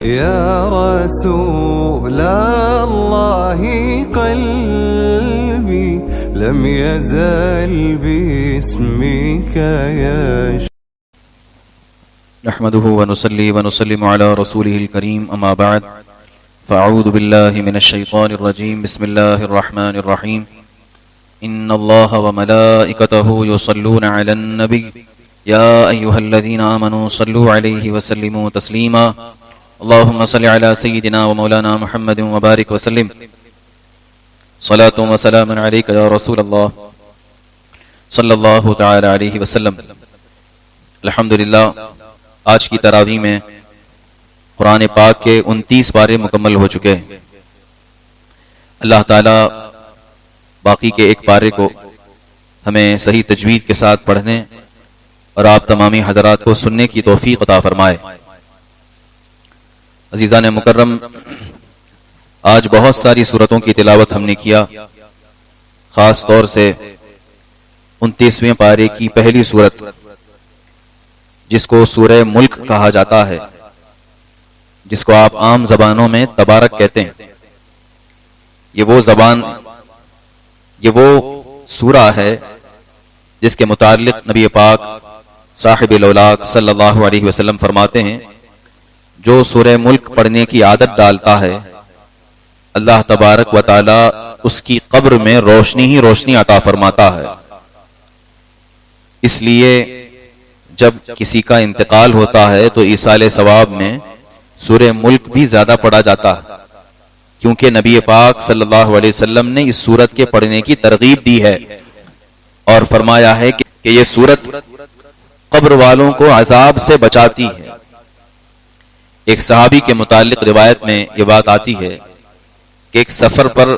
يا رسول الله قلبي لم يزل باسمك يشتاق. نحمده ونصلي ونسلم على رسوله الكريم اما بعد فاعوذ بالله من الشيطان الرجيم بسم الله الرحمن الرحيم ان الله وملائكته يصلون على النبي يا ايها الذين امنوا صلوا عليه وسلموا تسليما اللهم صل على سيدنا ومولانا محمد وبارك وسلم صلاة وسلام عليك يا رسول الله صلی اللہ تعالی علیہ وسلم. الحمدللہ آج کی تراویح میں قرآن پاک کے 29 پارے مکمل ہو چکے ہیں. اللہ تعالی باقی کے ایک پارے کو ہمیں صحیح تجوید کے ساتھ پڑھنے اور آپ تمامی حضرات کو سننے کی توفیق عطا فرمائے. عزیزان مکرم، آج بہت ساری سورتوں کی تلاوت ہم نے کیا. خاص طور سے 29ویں پارے کی پہلی سورت جس کو سورہ ملک کہا جاتا ہے، جس کو آپ عام زبانوں میں تبارک کہتے ہیں. یہ وہ سورہ ہے جس کے متعلق نبی پاک صاحب الاولاق صلی اللہ علیہ وسلم فرماتے ہیں جو سورہ ملک پڑھنے کی عادت ڈالتا ہے اللہ تبارک و تعالی اس کی قبر میں روشنی ہی روشنی عطا فرماتا ہے. اس لیے جب کسی کا انتقال ہوتا ہے تو ایصال ثواب میں سورہ ملک بھی زیادہ پڑھا جاتا ہے، کیونکہ نبی پاک صلی اللہ علیہ وسلم نے اس سورت کے پڑھنے کی ترغیب دی ہے اور فرمایا ہے کہ یہ سورت قبر والوں کو عذاب سے بچاتی ہے. ایک صحابی کے متعلق روایت میں یہ بات آتی ہے کہ ایک سفر پر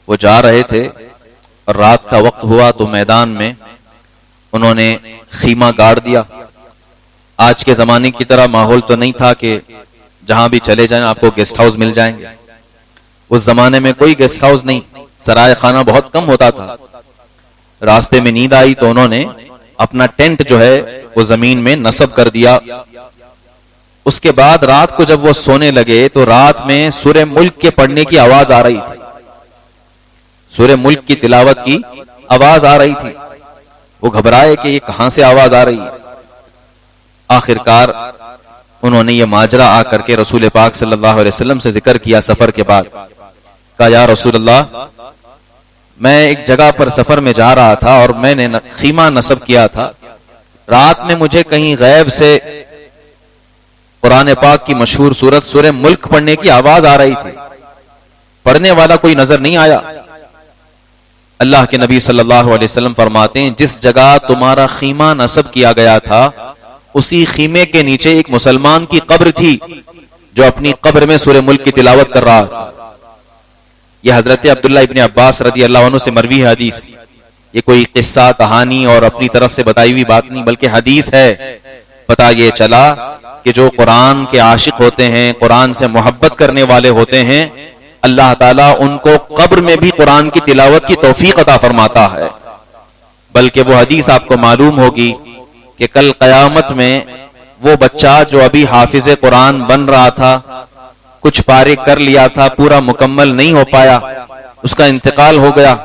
وہ جا رہے تھے اور رات کا وقت ہوا تو میدان میں انہوں نے خیمہ گاڑ دیا. آج کے زمانے کی طرح ماحول تو نہیں تھا کہ جہاں بھی چلے جائیں آپ کو گیسٹ ہاؤس مل جائیں گے. اس زمانے میں کوئی گیسٹ ہاؤس نہیں، سرائے خانہ بہت کم ہوتا تھا. راستے میں نیند آئی تو انہوں نے اپنا ٹینٹ جو ہے وہ زمین میں نصب کر دیا. اس کے بعد رات کو جب وہ سونے لگے تو رات میں سورہ ملک کے پڑھنے کی آواز آ رہی تھی، سورہ ملک کی تلاوت کی آواز آ رہی تھی. وہ گھبرائے کہ یہ کہاں سے آواز آ رہی ہے. آخرکار انہوں نے یہ ماجرا آ کر کے رسول پاک صلی اللہ علیہ وسلم سے ذکر کیا. سفر کے بعد کہا یا رسول اللہ، میں ایک جگہ پر سفر میں جا رہا تھا اور میں نے خیمہ نصب کیا تھا. رات میں مجھے کہیں غیب سے قرآن پاک کی مشہور سورت سورہ ملک پڑھنے کی آواز آ رہی تھی، پڑھنے والا کوئی نظر نہیں آیا. اللہ کے نبی صلی اللہ علیہ وسلم فرماتے ہیں جس جگہ تمہارا خیمہ نصب کیا گیا تھا اسی خیمے کے نیچے ایک مسلمان کی قبر تھی جو اپنی قبر میں سورہ ملک کی تلاوت کر رہا تھا. یہ حضرت عبداللہ ابن عباس رضی اللہ عنہ سے مروی ہے حدیث. یہ کوئی قصہ کہانی اور اپنی طرف سے بتائی ہوئی بات نہیں بلکہ حدیث ہے. پتہ یہ چلا کہ جو قرآن کے عاشق ہوتے ہیں، قرآن سے محبت کرنے والے ہوتے ہیں، اللہ تعالیٰ ان کو قبر میں بھی قرآن کی تلاوت کی توفیق عطا فرماتا ہے. بلکہ وہ حدیث آپ کو معلوم ہوگی کہ کل قیامت میں وہ بچہ جو ابھی حافظ قرآن بن رہا تھا، کچھ پارے کر لیا تھا، پورا مکمل نہیں ہو پایا، اس کا انتقال ہو گیا.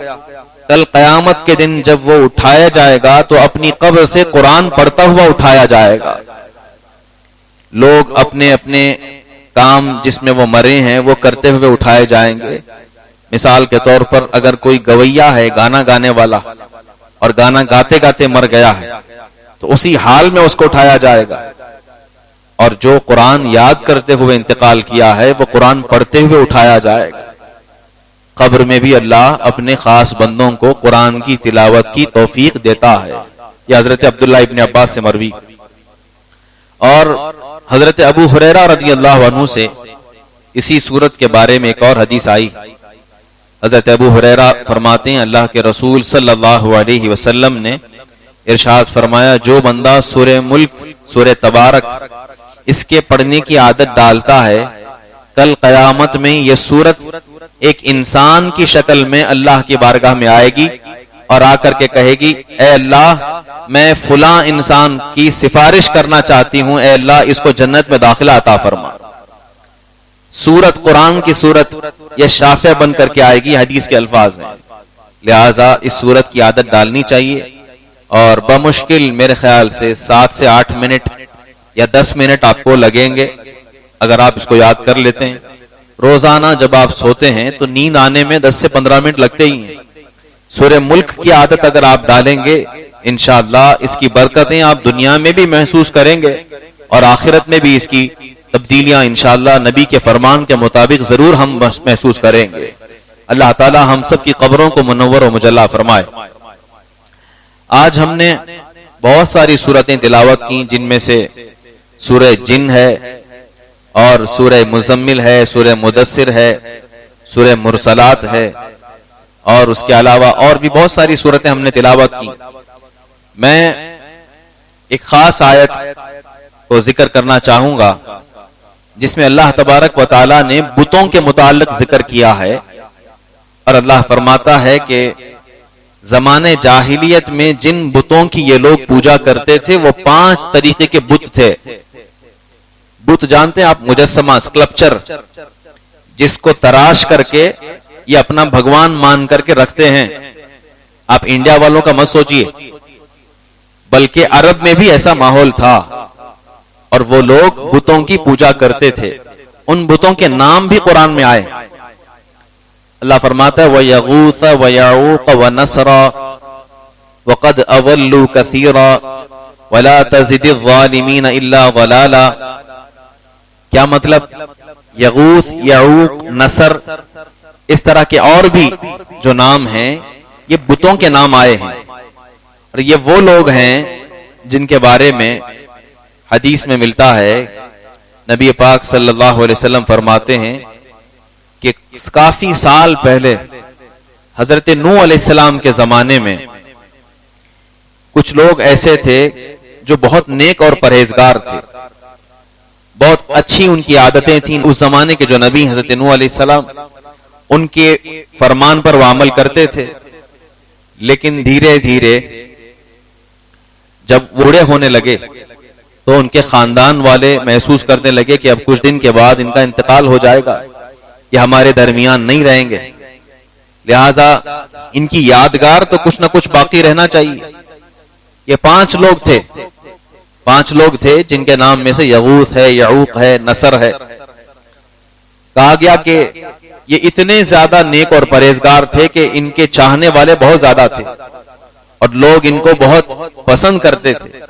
کل قیامت کے دن جب وہ اٹھایا جائے گا تو اپنی قبر سے قرآن پڑھتا ہوا اٹھایا جائے گا. لوگ اپنے اپنے کام جس میں وہ مرے ہیں وہ کرتے ہوئے اٹھائے جائیں گے. مثال کے طور پر اگر کوئی گویا ہے، گانا گانے والا، اور گانا گاتے گاتے مر گیا ہے تو اسی حال میں اس کو اٹھایا جائے گا. اور جو قرآن یاد کرتے ہوئے انتقال کیا ہے وہ قرآن پڑھتے ہوئے اٹھایا جائے گا. قبر میں بھی اللہ اپنے خاص بندوں کو قرآن کی تلاوت کی توفیق دیتا ہے. یہ حضرت عبداللہ ابن عباس سے مروی. اور حضرت ابو ہریرہ رضی اللہ عنہ سے اسی صورت کے بارے میں ایک اور حدیث آئی. حضرت ابو ہریرہ فرماتے ہیں اللہ کے رسول صلی اللہ علیہ وسلم نے ارشاد فرمایا جو بندہ سورہ ملک، سورہ تبارک اس کے پڑھنے کی عادت ڈالتا ہے، کل قیامت میں یہ سورت ایک انسان کی شکل میں اللہ کی بارگاہ میں آئے گی اور آ کر کے کہے گی اے اللہ میں فلاں انسان کی سفارش کرنا چاہتی ہوں، اے اللہ اس کو جنت میں داخلہ عطا فرما. سورت قرآن کی سورت یہ شافع بن کر کے آئے گی، حدیث کے الفاظ ہیں. لہذا اس سورت کی عادت ڈالنی چاہیے، اور بمشکل میرے خیال سے 7 سے 8 منٹ یا 10 منٹ آپ کو لگیں گے اگر آپ اس کو یاد کر لیتے ہیں. روزانہ جب آپ سوتے ہیں تو نیند آنے میں 10 سے 15 منٹ لگتے ہی ہیں. سورہ ملک کی عادت اگر آپ ڈالیں گے انشاءاللہ اس کی برکتیں آپ دنیا میں بھی محسوس کریں گے اور آخرت میں بھی اس کی تبدیلیاں انشاءاللہ نبی کے فرمان کے مطابق ضرور ہم محسوس کریں گے. اللہ تعالی ہم سب کی قبروں کو منور و مجلا فرمائے. آج ہم نے بہت ساری سورتیں تلاوت کی، جن میں سے سورہ جن ہے اور سورہ مزمل ہے، سورہ مدثر ہے، سورہ مرسلات ہے، اور اس کے علاوہ اور بھی بہت ساری سورتیں ہم نے تلاوت کی. میں ایک خاص آیت کو ذکر کرنا چاہوں گا جس میں اللہ تبارک و تعالی نے بتوں کے متعلق ذکر کیا ہے، اور اللہ فرماتا ہے کہ زمانے جاہلیت میں جن بتوں کی یہ لوگ پوجا کرتے تھے وہ 5 طریقے کے بت تھے. بت جانتے ہیں آپ؟ مجسمہ، اسکلپچر، جس کو تراش کر کے یہ اپنا بھگوان مان کر کے رکھتے ہیں. آپ انڈیا والوں کا مت سوچئے، بلکہ عرب میں بھی ایسا ماحول تھا اور وہ لوگ بتوں کی پوجا کرتے تھے. ان بتوں کے نام بھی قرآن میں آئے. اللہ فرماتا ہے وَيَغُوثَ وَيَعُوقَ وَنَسْرًا وَقَدْ أَضَلُّوا كَثِيرًا وَلَا تَزِدِ الظَّالِمِينَ إِلَّا ضَلَالًا. کیا مطلب؟ یغوث، یعوق، نصر، اس طرح کے اور بھی جو نام ہیں یہ بتوں کے نام آئے ہیں، اور یہ وہ لوگ ہیں جن کے بارے میں حدیث میں ملتا ہے نبی پاک صلی اللہ علیہ وسلم فرماتے ہیں کہ کافی سال پہلے حضرت نوح علیہ السلام کے زمانے میں کچھ لوگ ایسے تھے جو بہت نیک اور پرہیزگار تھے، بہت اچھی ان کی عادتیں تھیں. اس زمانے کے جو نبی حضرت نوح علیہ السلام ان کے فرمان پر وہ عمل کرتے تھے، لیکن دھیرے دھیرے جب بوڑھے ہونے لگے تو ان کے خاندان والے محسوس کرنے لگے کہ اب کچھ دن کے بعد ان کا انتقال ہو جائے گا، یہ ہمارے درمیان نہیں رہیں گے، لہذا ان کی یادگار تو کچھ نہ کچھ باقی رہنا چاہیے. یہ 5 لوگ تھے جن کے نام میں سے یغوث ہے، یعوق ہے، نصر ہے. کہا گیا کہ یہ اتنے زیادہ نیک اور پرہیزگار تھے کہ ان کے چاہنے والے بہت زیادہ تھے اور لوگ ان کو بہت پسند کرتے تھے.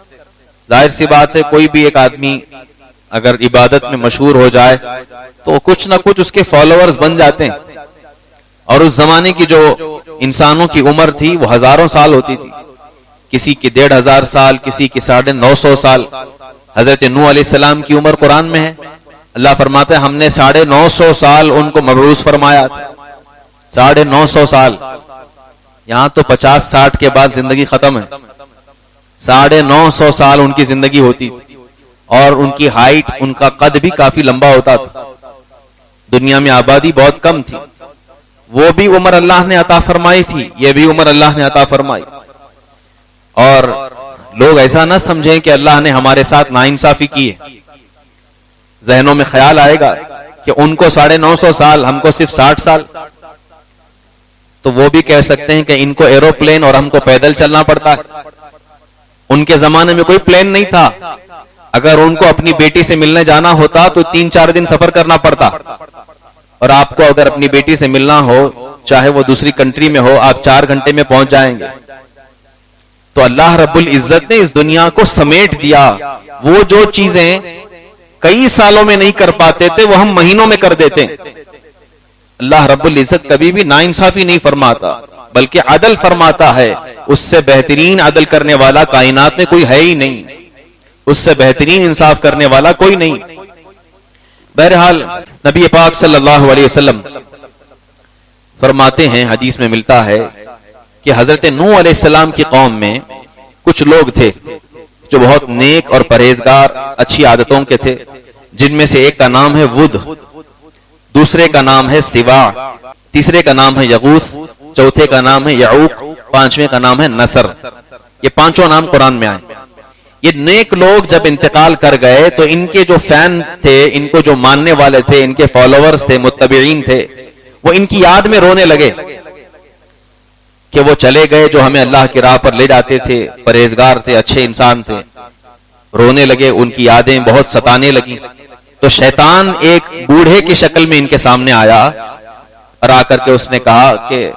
ظاہر سی بات ہے کوئی بھی ایک آدمی اگر عبادت میں مشہور ہو جائے تو کچھ نہ کچھ اس کے فالوورز بن جاتے ہیں، اور اس زمانے کی جو انسانوں کی عمر تھی وہ ہزاروں سال ہوتی تھی، کسی کی 1500 سال، کسی کی 950 سال. حضرت نوح علیہ السلام کی عمر قرآن میں ہے، اللہ فرماتا ہے ہم نے 950 سال ان کو مبعوث فرمایا تھا. 950 سال. یہاں تو 50-60 کے بعد زندگی ختم ہے. 950 سال ان کی زندگی ہوتی تھی، اور ان کی ہائٹ، ان کا قد بھی کافی لمبا ہوتا تھا. دنیا میں آبادی بہت کم تھی. وہ بھی عمر اللہ نے عطا فرمائی تھی، یہ بھی عمر اللہ نے عطا فرمائی. اور لوگ ایسا نہ سمجھیں کہ اللہ نے ہمارے ساتھ ناانصافی کی ہے. ذہنوں میں خیال آئے گا کہ ان کو 950 سال، ہم کو صرف 60 سال، تو وہ بھی کہہ سکتے ہیں کہ ان کو ایروپلین اور ہم کو پیدل چلنا پڑتا ہے. ان کے زمانے میں کوئی پلین نہیں تھا. اگر ان کو اپنی بیٹی سے ملنے جانا ہوتا تو 3-4 دن سفر کرنا پڑتا، اور آپ کو اگر اپنی بیٹی سے ملنا ہو چاہے وہ دوسری کنٹری میں ہو آپ 4 گھنٹے میں پہنچ جائیں گے. تو اللہ رب العزت نے اس دنیا کو سمیٹ دیا. وہ جو چیزیں کئی سالوں میں نہیں کر پاتے تھے وہ ہم مہینوں میں کر دیتے ہیں. اللہ رب العزت کبھی بھی ناانصافی نہیں فرماتا بلکہ عدل فرماتا ہے. اس سے بہترین عدل کرنے والا کائنات میں کوئی ہے ہی نہیں، اس سے بہترین انصاف کرنے والا کوئی نہیں. بہرحال نبی پاک صلی اللہ علیہ وسلم فرماتے ہیں، حدیث میں ملتا ہے کہ حضرت نوح علیہ السلام کی قوم میں کچھ لوگ تھے جو بہت نیک اور پرہیزگار، اچھی عادتوں کے تھے. جن میں سے ایک کا نام ہے ود، دوسرے کا نام ہے سوا، تیسرے کا نام ہے یغوث، چوتھے کا نام ہے یعوق، پانچویں کا نام ہے نصر. یہ 5 نام قرآن میں آئے. یہ نیک لوگ جب انتقال کر گئے تو ان کے جو فین تھے، ان کو جو ماننے والے تھے، ان کے فالوورز تھے، متبعین تھے، وہ ان کی یاد میں رونے لگے کہ وہ چلے گئے جو ہمیں اللہ کی راہ پر لے جاتے تھے، پرہیزگار تھے، اچھے انسان تھے. رونے لگے، ان کی یادیں بہت ستانے لگیں. تو شیطان ایک بوڑھے کی شکل میں ان کے سامنے آیا اور آ کر کے اس نے کہا کہ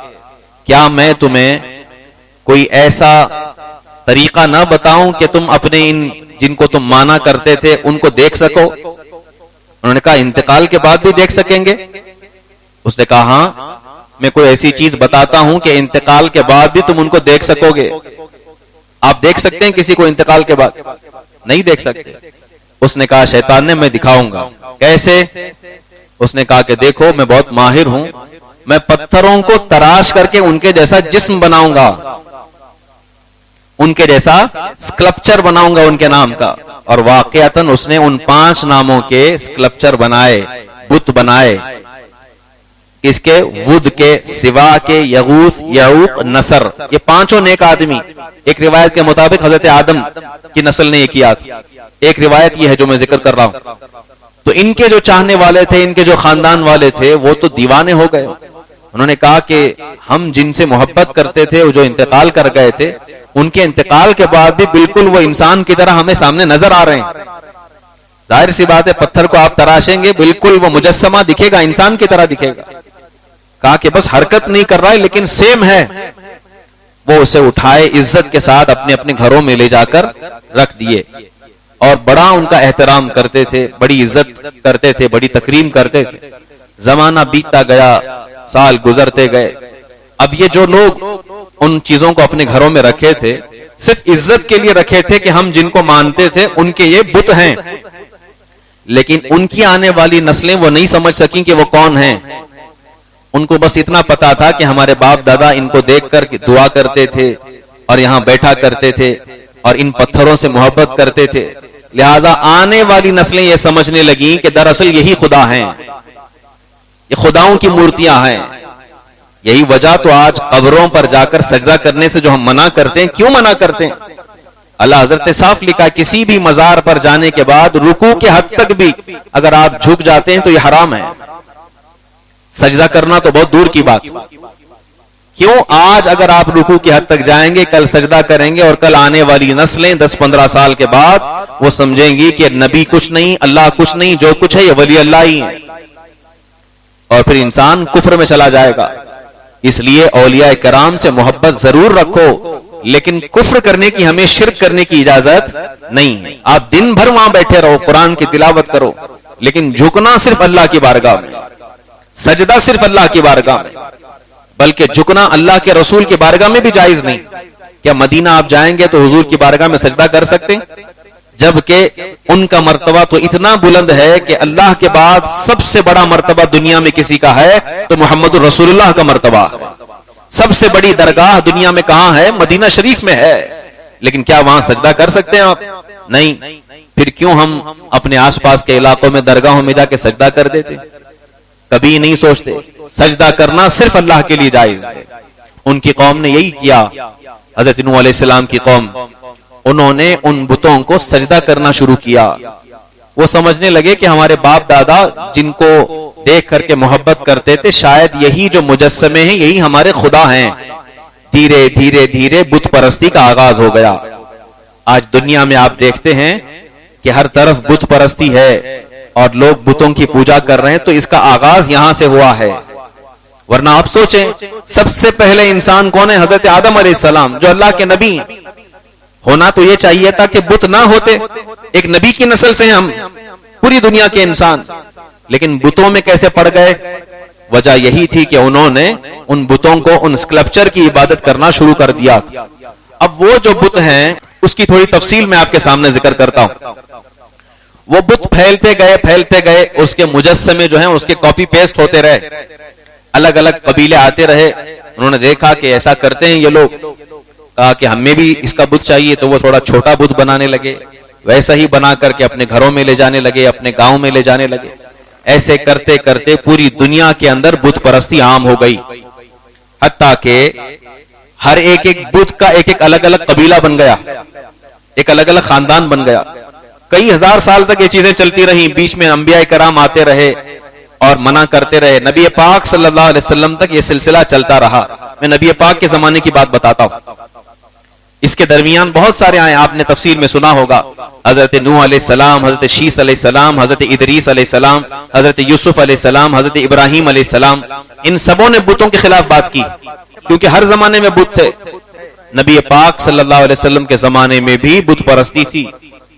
کیا میں تمہیں کوئی ایسا طریقہ نہ بتاؤں کہ تم اپنے ان جن کو تم مانا کرتے تھے ان کو دیکھ سکو؟ انہوں نے کہا انتقال کے بعد بھی دیکھ سکیں گے؟ اس نے کہا ہاں، میں کوئی ایسی چیز بتاتا ہوں کہ انتقال کے بعد بھی تم ان کو دیکھ سکو گے. آپ دیکھ سکتے ہیں کسی کو انتقال کے بعد؟ نہیں دیکھ سکتے. اس نے کہا شیطان نے میں دکھاؤں گا. کیسے؟ اس نے کہا کہ دیکھو میں بہت ماہر ہوں، میں پتھروں کو تراش کر کے ان کے جیسا جسم بناؤں گا، ان کے جیسا اسکلپچر بناؤں گا ان کے نام کا. اور واقعتاً اس نے ان 5 ناموں کے اسکلپچر بنائے، بت بنائے. اس کے ود کے، سوا کے، یغوث، یعوق، نصر، یہ 5 نیک آدمی. ایک روایت کے مطابق حضرت آدم کی نسل نے یہ کیا تھا. ایک روایت یہ ہے جو میں ذکر کر رہا ہوں. تو ان کے جو چاہنے والے تھے، ان کے جو خاندان والے تھے، وہ تو دیوانے ہو گئے. انہوں نے کہا کہ ہم جن سے محبت کرتے تھے، وہ جو انتقال کر گئے تھے، ان کے انتقال کے بعد بھی بالکل وہ انسان کی طرح ہمیں سامنے نظر آ رہے ہیں. ظاہر سی بات ہے، پتھر کو آپ تراشیں گے بالکل وہ مجسمہ دکھے گا، انسان کی طرح دکھے گا. کہا کہ بس حرکت نہیں کر رہا ہے لیکن سیم ہے. وہ اسے اٹھائے، عزت کے ساتھ اپنے اپنے گھروں میں لے جا کر رکھ دیے اور بڑا ان کا احترام کرتے تھے، بڑی عزت کرتے تھے، بڑی تکریم کرتے تھے. زمانہ بیتتا گیا، سال گزرتے گئے. اب یہ جو لوگ ان چیزوں کو اپنے گھروں میں رکھے تھے، صرف عزت کے لیے رکھے تھے کہ ہم جن کو مانتے تھے ان کے یہ بت ہیں، لیکن ان کی آنے والی نسلیں وہ نہیں سمجھ سکیں کہ وہ کون ہیں. ان کو بس اتنا پتا تھا کہ ہمارے باپ دادا ان کو دیکھ کر دعا کرتے تھے اور یہاں بیٹھا کرتے تھے اور ان پتھروں سے محبت کرتے تھے. لہذا آنے والی نسلیں یہ سمجھنے لگیں کہ دراصل یہی خدا ہیں، یہ خداؤں کی مورتیاں ہیں. یہی وجہ تو آج قبروں پر جا کر سجدہ کرنے سے جو ہم منع کرتے ہیں. کیوں منع کرتے ہیں؟ اللہ حضرت نے صاف لکھا کسی بھی مزار پر جانے کے بعد رکوع کے حد تک بھی اگر آپ جھک جاتے ہیں تو یہ حرام ہے. سجدہ کرنا تو بہت دور کی بات. کیوں؟ آج اگر آپ رکوع کی حد تک جائیں گے، کل سجدہ کریں گے اور کل آنے والی نسلیں 10-15 سال کے بعد وہ سمجھیں گی کہ نبی کچھ نہیں، اللہ کچھ نہیں، جو کچھ ہے یہ ولی اللہ ہی ہے، اور پھر انسان کفر میں چلا جائے گا. اس لیے اولیاء کرام سے محبت ضرور رکھو، لیکن کفر کرنے کی، ہمیں شرک کرنے کی اجازت نہیں ہے. آپ دن بھر وہاں بیٹھے رہو، قرآن کی تلاوت کرو، لیکن جھکنا صرف اللہ کی بارگاہ میں، سجدہ صرف اللہ کی بارگاہ میں، بلکہ جھکنا اللہ کے رسول کی بارگاہ میں بھی جائز نہیں. کیا مدینہ آپ جائیں گے تو حضور کی بارگاہ میں سجدہ کر سکتے؟ جبکہ ان کا مرتبہ تو اتنا بلند ہے کہ اللہ کے بعد سب سے بڑا مرتبہ دنیا میں کسی کا ہے تو محمد رسول اللہ کا مرتبہ. سب سے بڑی درگاہ دنیا میں کہاں ہے؟ مدینہ شریف میں ہے. لیکن کیا وہاں سجدہ کر سکتے ہیں آپ؟ نہیں. پھر کیوں ہم اپنے آس پاس کے علاقوں میں درگاہوں میں جا کے سجدہ کر دیتے؟ کبھی نہیں سوچتے. سجدہ کرنا صرف اللہ کے لیے جائز ہے. ان کی قوم نے یہی کیا. حضرت نوح علیہ السلام کی قوم، انہوں نے ان بتوں کو سجدہ کرنا شروع کیا. وہ سمجھنے لگے کہ ہمارے باپ دادا جن کو دیکھ کر کے محبت کرتے تھے، شاید یہی جو مجسمے ہیں یہی ہمارے خدا ہیں. دھیرے دھیرے دھیرے بت پرستی کا آغاز ہو گیا. آج دنیا میں آپ دیکھتے ہیں کہ ہر طرف بت پرستی ہے اور لوگ بتوں کی پوجا کر رہے ہیں، تو اس کا آغاز یہاں سے ہوا ہے. ورنہ آپ سوچیں سب سے پہلے انسان کون ہے؟ حضرت آدم علیہ السلام جو اللہ کے نبی ہیں. ہونا تو یہ چاہیے تھا کہ بت نہ ہوتے، ایک نبی کی نسل سے ہم پوری دنیا کے انسان، لیکن بتوں میں کیسے پڑ گئے؟ وجہ یہی تھی کہ انہوں نے ان بتوں کو، ان اسکلپچر کی عبادت کرنا شروع کر دیا. اب وہ جو بت ہیں اس کی تھوڑی تفصیل میں آپ کے سامنے ذکر کرتا ہوں. وہ بت پھیلتے گئے، اس کے مجسمے جو ہیں اس کے کاپی پیسٹ ہوتے رہے. الگ الگ قبیلے آتے رہے، انہوں نے دیکھا کہ ایسا کرتے ہیں یہ لوگ، کہا کہ ہمیں بھی اس کا بت چاہیے، تو وہ تھوڑا چھوٹا بت بنانے لگے، ویسا ہی بنا کر کے اپنے گھروں میں لے جانے لگے، اپنے گاؤں میں لے جانے لگے. ایسے کرتے کرتے پوری دنیا کے اندر بت پرستی عام ہو گئی، حتیٰ کہ ہر ایک بت کا ایک الگ الگ قبیلہ بن گیا. ایک الگ الگ خاندان بن گیا. کئی ہزار سال تک یہ چیزیں چلتی رہیں, بیچ میں انبیاء کرام آتے رہے اور منع کرتے رہے. نبی پاک صلی اللہ علیہ وسلم تک یہ سلسلہ چلتا رہا. میں نبی پاک کے زمانے کی بات بتاتا ہوں. اس کے درمیان بہت سارے آئے, آپ نے تفسیر میں سنا ہوگا, حضرت نوح علیہ السلام, حضرت شیس علیہ السلام, حضرت ادریس علیہ السلام, حضرت یوسف علیہ السلام, حضرت ابراہیم علیہ السلام. ان سبوں نے بتوں کے خلاف بات کی, کیونکہ ہر زمانے میں بت تھے. نبی پاک صلی اللہ علیہ وسلم کے زمانے میں بھی بت پرستی تھی,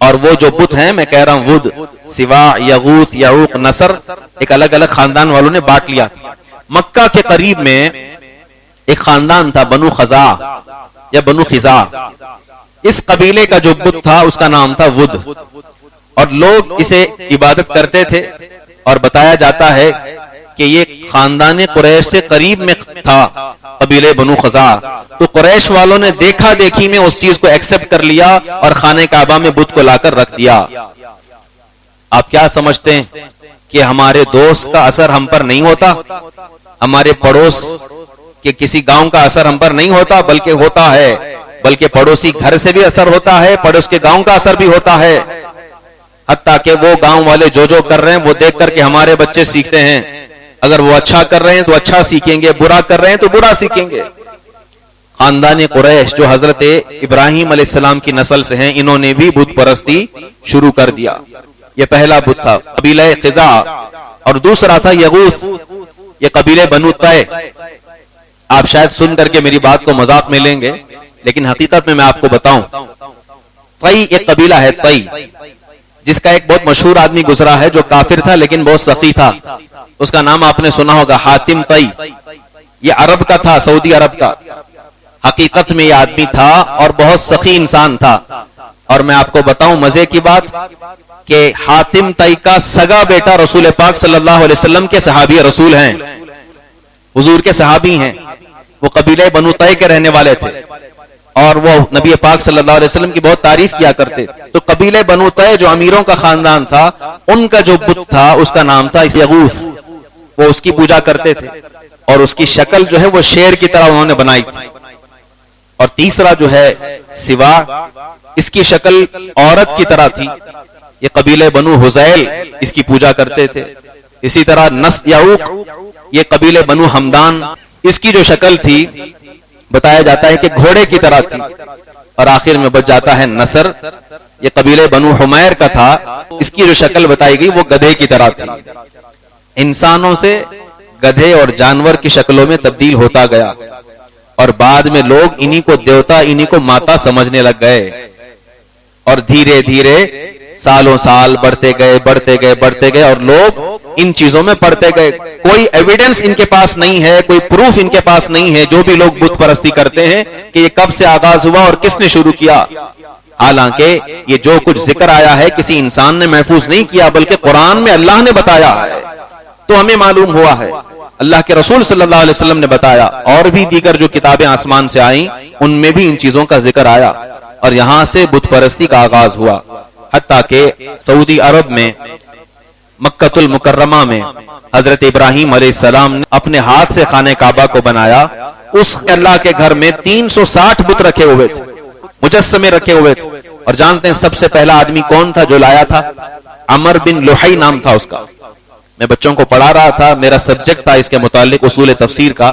اور وہ جو بت ہیں, میں کہہ رہا ہوں ود, سوا, یغوث, یعوق, نصر, ایک الگ الگ خاندان والوں نے بانٹ لیا تھا. مکہ کے قریب میں ایک خاندان تھا, بنو خزاع یا بنو خزاع. اس قبیلے کا جو بت تھا اس کا نام تھا ود, اور لوگ اسے عبادت کرتے تھے. اور بتایا جاتا ہے کہ یہ خاندان قریش سے قریب میں تھا, قبیلے بنو خزاع. تو قریش والوں نے دیکھا دیکھی میں اس چیز کو ایکسپٹ کر لیا اور خانہ کعبہ میں بت کو لا کر رکھ دیا. آپ کیا سمجھتے ہیں کہ ہمارے دوست کا اثر ہم پر نہیں ہوتا, ہمارے پڑوس کہ کسی گاؤں کا اثر ہم پر نہیں ہوتا, بلکہ ہوتا ہے, بلکہ پڑوسی گھر سے بھی اثر ہوتا ہے, پڑوس کے گاؤں کا اثر بھی ہوتا ہے. حتیٰ کہ وہ گاؤں والے جو کر رہے ہیں وہ دیکھ کر کے ہمارے بچے سیکھتے ہیں. اگر وہ اچھا کر رہے ہیں تو اچھا سیکھیں گے, برا کر رہے ہیں تو برا سیکھیں گے. خاندان قریش جو حضرت ابراہیم علیہ السلام کی نسل سے ہیں, انہوں نے بھی بت پرستی شروع کر دیا. یہ پہلا بت تھا قبیلہ خزاع. اور دوسرا تھا یغوث, یہ قبیلے بنو طے. آپ شاید سن کر کے میری بات کو مذاق میں لیں گے, لیکن حقیقت میں آپ کو بتاؤں, طئی ایک قبیلہ ہے, طئی, جس کا ایک بہت مشہور آدمی گزرا ہے جو کافر تھا لیکن بہت سخی تھا. اس کا نام آپ نے سنا ہوگا, حاتم طئی. یہ عرب کا تھا, سعودی عرب کا. حقیقت میں یہ آدمی تھا اور بہت سخی انسان تھا. اور میں آپ کو بتاؤں مزے کی بات کہ حاتم طئی کا سگا بیٹا رسول پاک صلی اللہ علیہ وسلم کے صحابی رسول ہیں, حضور کے صحابی ہیں. وہ قبیلے بنو طے کے رہنے والے تھے اور وہ نبی پاک صلی اللہ علیہ وسلم کی بہت تعریف کیا کرتے. تو قبیلے بنو طے جو امیروں کا خاندان تھا, ان کا جو بت تھا اس کا نام تھا یغوث. وہ اس کی پوجا کرتے تھے, اور اس کی شکل جو ہے وہ شیر کی طرح انہوں نے بنائی تھی. اور تیسرا جو ہے سوا, اس کی شکل عورت کی طرح تھی. یہ قبیلے بنو حزیل اس کی پوجا کرتے تھے. اسی طرح یعوق, یہ قبیلے بنو حمدان, اس کی جو شکل تھی بتایا جاتا ہے کہ گھوڑے کی طرح تھی. اور آخر میں بچ جاتا ہے نصر, یہ قبیلے بنو حمیر کا تھا. اس کی جو شکل بتائی گئی وہ گدھے کی طرح تھی. انسانوں سے گدھے اور جانور کی شکلوں میں تبدیل ہوتا گیا, اور بعد میں لوگ انہی کو دیوتا, انہی کو ماتا سمجھنے لگ گئے. اور دھیرے دھیرے سالوں سال بڑھتے گئے اور لوگ ان چیزوں میں پڑھتے گئے. کوئی ایویڈنس ان کے پاس نہیں ہے, کوئی پروف ان کے پاس نہیں ہے, جو بھی لوگ بت پرستی کرتے ہیں, کہ یہ کب سے آغاز ہوا اور کس نے شروع کیا. حالانکہ یہ جو کچھ ذکر آیا ہے کسی انسان نے محفوظ نہیں کیا, بلکہ قرآن میں اللہ نے بتایا ہے. تو ہمیں معلوم ہوا ہے, اللہ کے رسول صلی اللہ علیہ وسلم نے بتایا, اور بھی دیگر جو کتابیں آسمان سے آئیں ان میں بھی ان چیزوں کا ذکر آیا, اور یہاں سے بت پرستی کا آغاز ہوا. حتیٰ کہ سعودی عرب میں مکہ المکرمہ میں حضرت ابراہیم علیہ السلام نے اپنے ہاتھ سے خانہ کعبہ کو بنایا. اس اللہ کے گھر میں 360 بت رکھے ہوئے تھے, مجسمے رکھے ہوئے تھے. اور جانتے ہیں سب سے پہلا آدمی کون تھا جو لایا تھا؟ عمر بن لحی نام تھا اس کا. میں بچوں کو پڑھا رہا تھا, میرا سبجیکٹ تھا اس کے متعلق اصول تفسیر کا,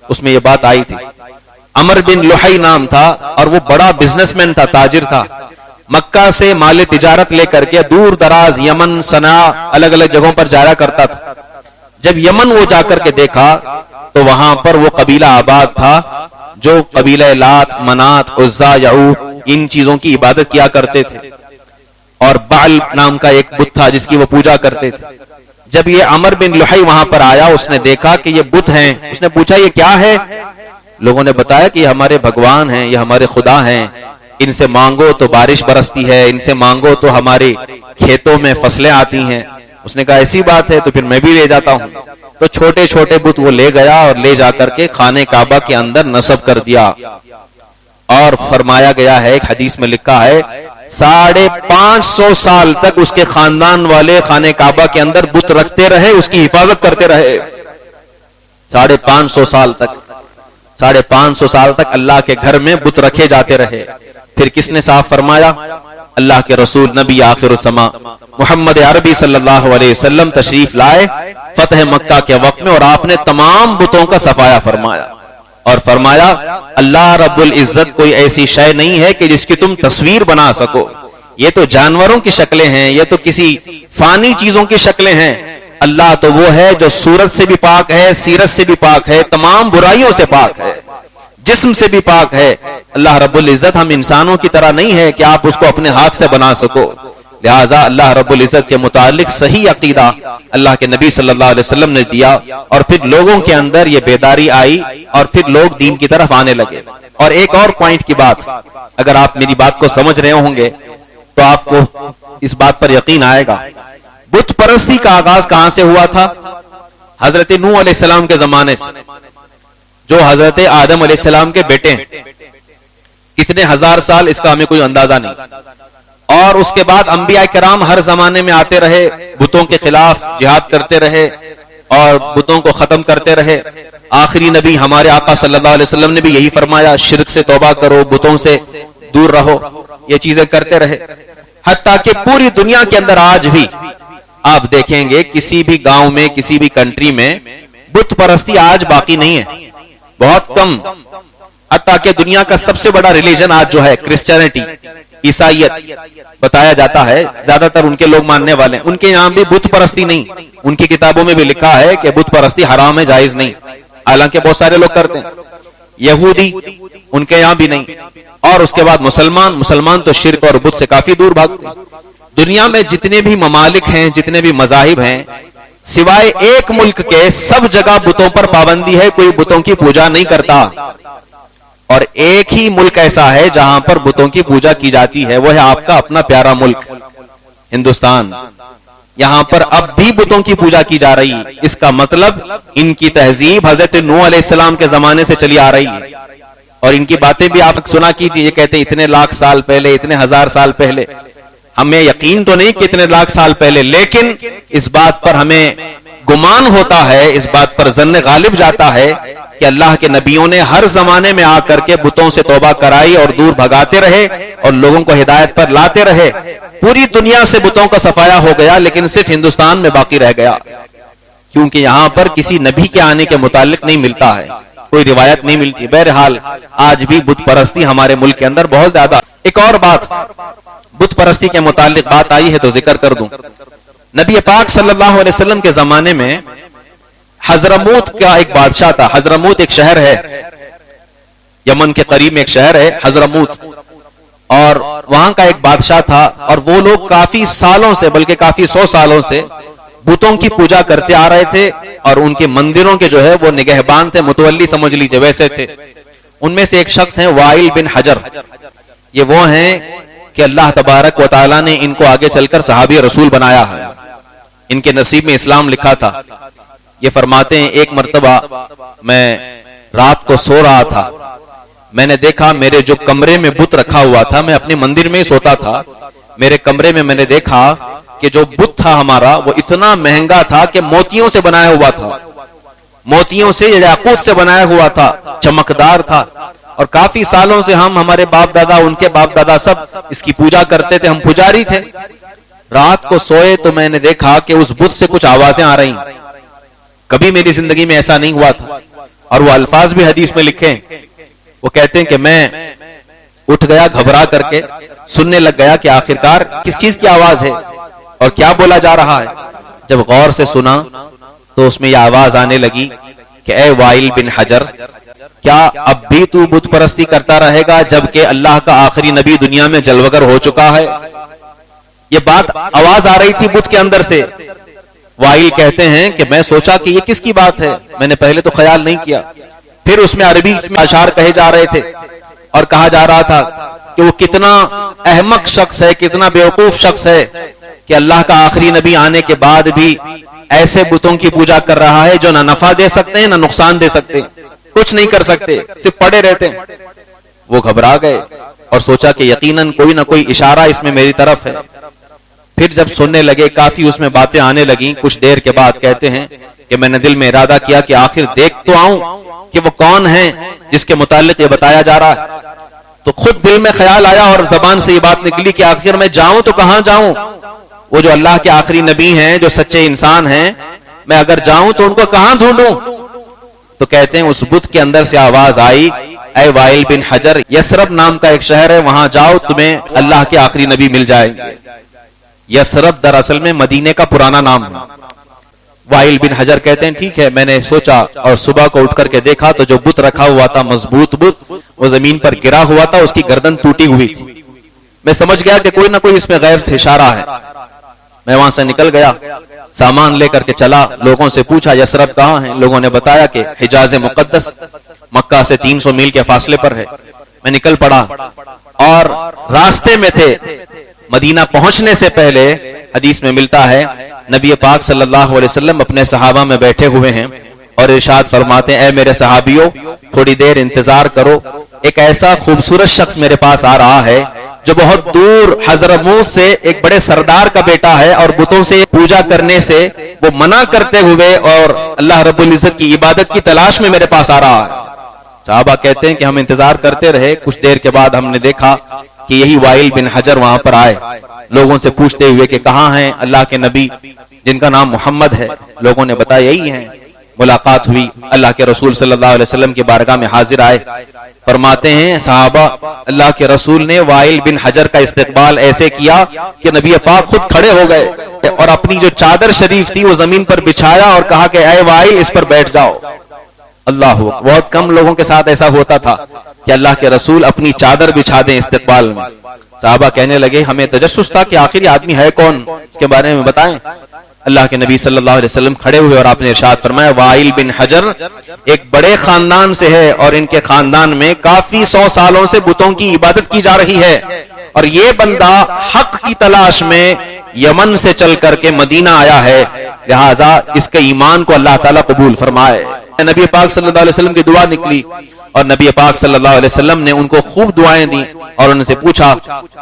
اس میں یہ بات آئی تھی. عمر بن لحی نام تھا, اور وہ بڑا بزنس مین تھا, تاجر تھا. مکہ سے مال تجارت لے کر کے دور دراز یمن, صنعاء, الگ الگ جگہوں پر جایا کرتا تھا. جب یمن وہ جا کر کے دیکھا تو وہاں پر وہ قبیلہ آباد تھا جو قبیلہ لات, منات, عزا, یعوق, ان چیزوں کی عبادت کیا کرتے تھے. اور بعل نام کا ایک بت تھا جس کی وہ پوجا کرتے تھے. جب یہ عمر بن لحی وہاں پر آیا, اس نے دیکھا کہ یہ بت ہیں. اس نے پوچھا یہ کیا ہے؟ لوگوں نے بتایا کہ یہ ہمارے بھگوان ہیں, یہ ہمارے خدا ہیں, ان سے مانگو تو بارش برستی ہے, ان سے مانگو تو ہمارے کھیتوں میں فصلیں آتی ہیں. اس نے کہا ایسی بات ہے تو پھر میں بھی لے جاتا ہوں. تو چھوٹے چھوٹے بت وہ لے گیا اور لے جا کر کے خانہ کعبہ کے اندر نصب کر دیا. اور فرمایا گیا ہے, ایک حدیث میں لکھا ہے, 550 سال تک اس کے خاندان والے خانہ کعبہ کے اندر بت رکھتے رہے, اس کی حفاظت کرتے رہے. 550 سال تک 550 سال تک اللہ کے گھر میں بت رکھے جاتے رہے. پھر کس نے صاف فرمایا؟ اللہ کے رسول نبی آخر الزماں محمد عربی صلی اللہ علیہ وسلم تشریف لائے فتح مکہ کے وقت میں، اور آپ نے تمام بتوں کا صفایا فرمایا اور فرمایا اللہ رب العزت کوئی ایسی شے نہیں ہے کہ جس کی تم تصویر بنا سکو، یہ تو جانوروں کی شکلیں ہیں، یہ تو کسی فانی چیزوں کی شکلیں ہیں، اللہ تو وہ ہے جو صورت سے بھی پاک ہے، سیرت سے بھی پاک ہے، تمام برائیوں سے پاک ہے، جسم سے بھی پاک ہے۔ اللہ رب العزت ہم انسانوں کی طرح نہیں ہے کہ آپ اس کو اپنے ہاتھ سے بنا سکو، لہٰذا اللہ رب العزت کے متعلق صحیح عقیدہ اللہ کے نبی صلی اللہ علیہ وسلم نے دیا، اور پھر لوگوں کے اندر یہ بیداری آئی اور پھر لوگ دین کی طرف آنے لگے۔ اور ایک اور پوائنٹ کی بات، اگر آپ میری بات کو سمجھ رہے ہوں گے تو آپ کو اس بات پر یقین آئے گا، بت پرستی کا آغاز کہاں سے ہوا تھا؟ حضرت نوح علیہ السلام کے زمانے سے، جو حضرت آدم علیہ السلام کے بیٹے ہیں۔ کتنے ہزار سال اس کا ہمیں کوئی اندازہ نہیں، اور اس کے بعد انبیاء کرام ہر زمانے میں آتے رہے، بتوں کے خلاف جہاد کرتے رہے اور بتوں کو ختم کرتے رہے۔ آخری نبی ہمارے آقا صلی اللہ علیہ وسلم نے بھی یہی فرمایا، شرک سے توبہ کرو، بتوں سے دور رہو، یہ چیزیں کرتے رہے، حتیٰ کہ پوری دنیا کے اندر آج بھی آپ دیکھیں گے کسی بھی گاؤں میں، کسی بھی کنٹری میں بت پرستی آج باقی نہیں ہے، بہت کم۔ حتیٰ کہ دنیا کا سب سے بڑا ریلیجن آج جو ہے کرسچینٹی، عیسائیت بتایا جاتا ہے، زیادہ تر ان کے لوگ ماننے والے ہیں، ان کے یہاں بھی بت پرستی نہیں، ان کی کتابوں میں بھی لکھا ہے کہ بت پرستی حرام ہے، جائز نہیں، حالانکہ بہت سارے لوگ کرتے ہیں۔ یہودی ان کے یہاں بھی نہیں، اور اس کے بعد مسلمان تو شرک اور بت سے کافی دور بھاگتے ہیں۔ دنیا میں جتنے بھی ممالک ہیں، جتنے بھی مذاہب ہیں، سوائے ایک ملک کے، سب جگہ بتوں پر پابندی ہے، کوئی بتوں کی پوجا نہیں کرتا، اور ایک ہی ملک ایسا ہے جہاں پر بتوں کی پوجا کی جاتی ہے، وہ ہے آپ کا اپنا پیارا ملک ہندوستان۔ یہاں پر اب بھی بتوں کی پوجا کی جا رہی ہے، اس کا مطلب ان کی تہذیب حضرت نوح علیہ السلام کے زمانے سے چلی آ رہی ہے، اور ان کی باتیں بھی آپ سنا کیجیے، یہ کہتے ہیں اتنے لاکھ سال پہلے، اتنے ہزار سال پہلے۔ ہمیں یقین تو نہیں کہ اتنے لاکھ سال پہلے، لیکن اس بات پر ہمیں گمان ہوتا ہے، اس بات پر ظن غالب جاتا ہے کہ اللہ کے نبیوں نے ہر زمانے میں آ کر کے بتوں سے توبہ کرائی اور دور بھگاتے رہے اور لوگوں کو ہدایت پر لاتے رہے۔ پوری دنیا سے بتوں کا صفایا ہو گیا، لیکن صرف ہندوستان میں باقی رہ گیا، کیونکہ یہاں پر کسی نبی کے آنے کے متعلق نہیں ملتا ہے، کوئی روایت نہیں ملتی۔ بہرحال آج بھی بت پرستی ہمارے ملک کے اندر بہت زیادہ۔ ایک اور بات بت پرستی کے متعلق بات آئی ہے تو ذکر کر دوں۔ نبی پاک صلی اللہ علیہ وسلم کے زمانے میں حضرموت کا ایک بادشاہ تھا۔ حضرموت ایک شہر ہے، یمن کے قریب میں ایک شہر ہے حضرموت، اور وہاں کا ایک بادشاہ تھا، اور وہ لوگ کافی سالوں سے، بلکہ کافی 100 سالوں سے بتوں کی پوجا کرتے آ رہے تھے، اور ان کے مندروں کے جو ہے وہ نگہبان تھے، متولی سمجھ لیجئے ویسے تھے۔ ان میں سے ایک شخص ہیں وائل بن حجر، یہ وہ ہیں کہ اللہ تبارک و تعالیٰ نے ان کو آگے چل کر صحابی رسول بنایا ہے، ان کے نصیب میں اسلام لکھا تھا۔ یہ فرماتے ہیں ایک مرتبہ میں رات کو سو رہا تھا، میں نے دیکھا میرے جو کمرے میں بت رکھا ہوا تھا، میں اپنے مندر میں ہی سوتا تھا، میرے کمرے میں نے دیکھا کہ جو بت تھا ہمارا وہ اتنا مہنگا تھا کہ موتیوں سے بنایا ہوا تھا، موتیوں سے یا یاقوت سے بنایا ہوا تھا، چمکدار تھا، اور کافی سالوں سے ہم، ہمارے باپ دادا، ان کے باپ دادا سب اس کی پوجا کرتے تھے، ہم پجاری تھے۔ رات کو سوئے تو میں نے دیکھا کہ اس بت سے کچھ آوازیں آ رہی، کبھی میری زندگی میں ایسا نہیں ہوا تھا، اور وہ الفاظ بھی حدیث میں لکھے ہیں۔ وہ کہتے ہیں کہ میں اٹھ گیا گھبرا کر کے، سننے لگ گیا کہ آخرکار کس چیز کی آواز ہے اور کیا بولا جا رہا ہے۔ جب غور سے سنا تو اس میں یہ آواز آنے لگی کہ اے وائل بن حجر، کیا اب بھی تو بت پرستی کرتا رہے گا جبکہ اللہ کا آخری نبی دنیا میں جلوگر ہو چکا ہے؟ یہ بات آواز آ رہی تھی بت کے اندر سے۔ وائل کہتے ہیں کہ میں سوچا کہ یہ کس کی بات ہے، میں نے پہلے تو خیال نہیں کیا۔ پھر اس میں عربی میں اشعار کہے جا رہے تھے، اور کہا جا رہا تھا کہ وہ کتنا احمق شخص ہے، کتنا بیوقوف شخص ہے کہ اللہ کا آخری نبی آنے کے بعد بھی ایسے بتوں کی پوجا کر رہا ہے جو نہ نفع دے سکتے ہیں نہ نقصان دے سکتے ہیں، کچھ نہیں کر سکتے، صرف پڑے رہتے ہیں۔ وہ گھبرا گئے اور سوچا کہ یقیناً کوئی نہ کوئی اشارہ اس میں میری طرف ہے۔ پھر جب سننے لگے، کافی اس میں باتیں آنے لگیں، کچھ دیر کے بعد کہتے ہیں کہ میں نے دل میں ارادہ کیا کہ آخر دیکھ تو آؤں کہ وہ کون ہے جس کے متعلق یہ بتایا جا رہا ہے۔ تو تو خود دل میں خیال آیا اور زبان سے یہ بات نکلی کہ آخر میں جاؤں تو کہاں جاؤں؟ وہ جو اللہ کے آخری نبی ہیں، جو سچے انسان ہیں، میں اگر جاؤں تو ان کو کہاں ڈھونڈوں؟ تو کہتے ہیں اس بت کے اندر سے آواز آئی، اے وائل بن حجر، یثرب نام کا ایک شہر ہے، وہاں جاؤ، تمہیں اللہ کے آخری نبی مل جائیں گے۔ یثرب دراصل میں مدینے کا پرانا نام ہے۔ وائل بن حجر کہتے ہیں ٹھیک ہے، میں نے سوچا اور صبح کو اٹھ کر کے دیکھا تو جو بت رکھا ہوا تھا، مضبوط بت، وہ زمین پر گرا ہوا تھا، اس کی گردن ٹوٹی ہوئی تھی۔ میں سمجھ گیا کہ کوئی نہ کوئی اس میں غیب سے اشارہ ہے۔ میں وہاں سے نکل گیا، سامان لے کر کے چلا، لوگوں سے پوچھا یثرب کہاں ہیں؟ لوگوں نے بتایا کہ حجاز مقدس، مکہ سے 300 میل کے فاصلے پر ہے۔ میں نکل پڑا اور راستے میں تھے، مدینہ پہنچنے سے پہلے حدیث میں ملتا ہے نبی پاک صلی اللہ علیہ وسلم اپنے صحابہ میں بیٹھے ہوئے ہیں اور ارشاد فرماتے ہیں، اے میرے صحابیوں، تھوڑی دیر انتظار کرو، ایک ایسا خوبصورت شخص میرے پاس آ رہا ہے جو بہت دور حضرموت سے ایک بڑے سردار کا بیٹا ہے، اور بتوں سے پوجا کرنے سے وہ منع کرتے ہوئے اور اللہ رب العزت کی عبادت کی تلاش میں میرے پاس آ رہا ہے۔ صحابہ کہتے ہیں کہ ہم انتظار کرتے رہے، کچھ دیر کے بعد ہم نے دیکھا کہ یہی وائل بن حجر وہاں پر آئے، لوگوں سے پوچھتے ہوئے کہ کہاں ہیں اللہ کے نبی جن کا نام محمد ہے؟ لوگوں نے بتایا یہی ہیں۔ ملاقات ہوئی، اللہ کے رسول صلی اللہ علیہ وسلم کی بارگاہ میں حاضر آئے۔ فرماتے ہیں صحابہ، اللہ کے رسول نے وائل بن حجر کا استقبال ایسے کیا کہ نبی پاک خود کھڑے ہو گئے اور اپنی جو چادر شریف تھی وہ زمین پر بچھایا اور کہا کہ اے وائل، اس پر بیٹھ جاؤ۔ اللہ، بہت کم لوگوں کے ساتھ ایسا ہوتا تھا کہ اللہ کے رسول اپنی چادر بچھا دیں استقبال میں۔ صحابہ کہنے لگے ہمیں تجسس تھا کہ آخر یہ آدمی ہے کون، اس کے بارے میں بتائیں۔ اللہ کے نبی صلی اللہ علیہ وسلم کھڑے ہوئے اور آپ نے ارشاد فرمایا، وائل بن حجر ایک بڑے خاندان سے ہے اور ان کے خاندان میں کافی 100 سالوں سے بتوں کی عبادت کی جا رہی ہے، اور یہ بندہ حق کی تلاش میں یمن سے چل کر کے مدینہ آیا ہے، لہٰذا اس کے ایمان کو اللہ تعالیٰ قبول فرمائے۔ نبی پاک صلی اللہ علیہ وسلم کی دعا نکلی اور نبی پاک صلی اللہ علیہ وسلم نے ان کو خوب دعائیں دی اور ان سے پوچھا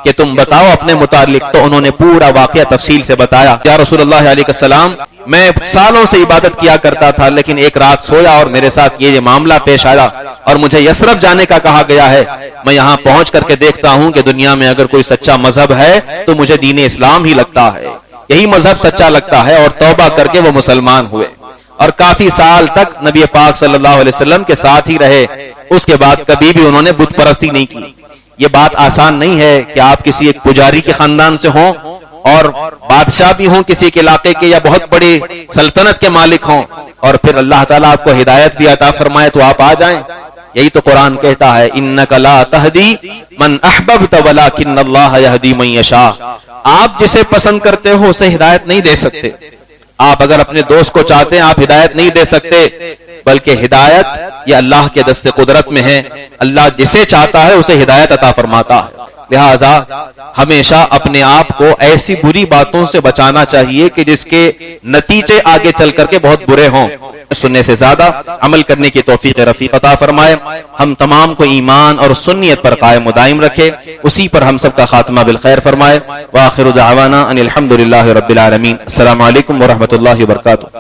کہ تم بتاؤ اپنے متعلق، تو انہوں نے پورا واقعہ تفصیل سے بتایا۔ یا رسول اللہ علیہ السلام، میں سالوں سے عبادت کیا کرتا تھا، لیکن ایک رات سویا اور میرے ساتھ یہ معاملہ پیش آیا اور مجھے یثرب جانے کا کہا گیا ہے۔ میں یہاں پہنچ کر کے دیکھتا ہوں کہ دنیا میں اگر کوئی سچا مذہب ہے تو مجھے دین اسلام ہی لگتا ہے، یہی مذہب سچا لگتا ہے، اور توبہ کر کے وہ مسلمان ہوئے اور کافی سال تک نبی پاک صلی اللہ علیہ وسلم کے ساتھ ہی رہے۔ اس کے بعد کبھی بھی انہوں نے بت پرستی نہیں کی۔ یہ بات آسان نہیں ہے کہ آپ کسی ایک پجاری کے خاندان سے ہوں اور بادشاہ بھی ہوں کسی کے علاقے کے، یا بہت بڑی سلطنت کے مالک ہوں، اور پھر اللہ تعالیٰ آپ کو ہدایت بھی عطا فرمائے تو آپ آ جائیں۔ یہی تو قرآن کہتا ہے، انک لا تہدی من احببت ولکن اللہ یہدی من یشاء۔ آپ جسے پسند کرتے ہو اسے ہدایت نہیں دے سکتے۔ آپ اگر اپنے دوست کو چاہتے ہیں آپ ہدایت نہیں دے سکتے، بلکہ ہدایت یہ اللہ کے دست قدرت میں ہے، اللہ جسے چاہتا ہے اسے ہدایت عطا فرماتا ہے۔ لہٰذا ہمیشہ اپنے آپ کو ایسی بری باتوں سے بچانا چاہیے کہ جس کے نتیجے آگے چل کر کے بہت برے ہوں۔ سننے سے زیادہ عمل کرنے کی توفیق رفیق عطا فرمائے، ہم تمام کو ایمان اور سنیت پر قائم و دائم رکھے، اسی پر ہم سب کا خاتمہ بالخیر فرمائے۔ وآخر دعوانا ان الحمد للہ رب العالمین۔ السلام علیکم ورحمۃ اللہ وبرکاتہ۔